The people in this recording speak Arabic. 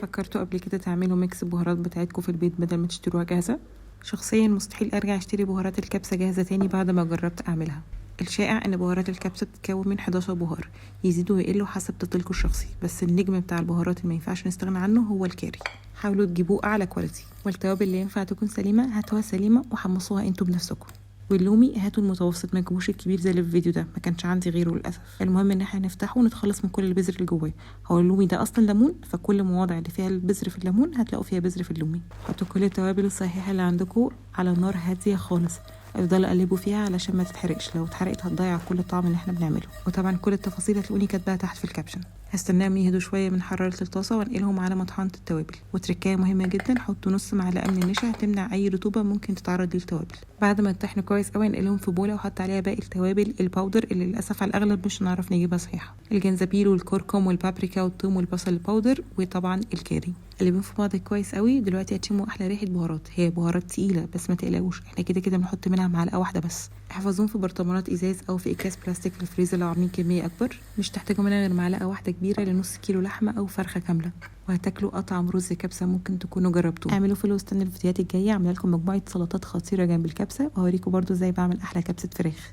فكرتوا قبل كده تعملوا ميكس البهارات بتاعتكم في البيت بدل ما تشتروها جاهزة؟ شخصيا مستحيل ارجع اشتري بهارات الكبسة جاهزة تاني بعد ما جربت اعملها. الشائع ان بهارات الكبسة بتتكون من 11 بهار، يزيدوا ويقلوا حسب تفضيلكم الشخصي، بس النجم بتاع البهارات اللي ما ينفعش نستغنى عنه هو الكاري. حاولوا تجيبوه اعلى كواليتي، والتوابل اللي ينفع تكون سليمة هاتوها سليمة وحمصوها انتوا بنفسكم. واللومي هاتوا المتوسط، ما تجيبوش الكبير زي اللي في الفيديو ده، ما كانش عندي غيره للاسف. المهم ان احنا نفتحه ونتخلص من كل البذر اللي جواه. هو اللومي ده اصلا ليمون، فكل المواضع اللي فيها البذر في الليمون هتلاقوا فيها بذر في اللومي. حطوا كل التوابل الصحيحه اللي عندكم على نار هاديه خالص، افضلوا قلبوا فيها علشان ما تتحرقش، لو اتحرقت هتضيع كل الطعم اللي احنا بنعمله. وطبعا كل التفاصيل هتلاقوني كاتباها تحت في الكابشن. هستناهم يهدوا شويه من حراره الطاسه وانقلهم على مطحنه التوابل. وتركايه مهمه جدا، حطوا نص معلقه من النشا هتمنع اي رطوبه ممكن تتعرض للتوابل. بعد ما تطحنوا كويس قوي انقلهم في بوله وحط عليها باقي التوابل الباودر اللي للاسف على الاغلب مش هنعرف نجيبها صحيحه، الجنزبيل والكركم والبابريكا والثوم والبصل الباودر وطبعا الكاري. قلبين في بعض كويس قوي. دلوقتي هتشموا احلى ريحه بهارات، هي بهارات تقيله بس ما تقلقوش، احنا كده كده بنحط منها معلقه واحده بس. احفظوهم في برطمانات ازاز او في اكياس بلاستيك في الفريزر لو عاملين كميه اكبر، مش تحتاجوا منها غير معلقه واحده كبيره لنص كيلو لحمه او فرخه كامله. وهتاكلوا اطعم رز كبسه ممكن تكونوا جربتوه. اعملوا فولو واستنوا الفيديوهات الجايه، عامله لكم مجموعه سلطات خطيره جنب الكبسه، وهوريكم برضو ازاي بعمل احلى كبسه فراخ.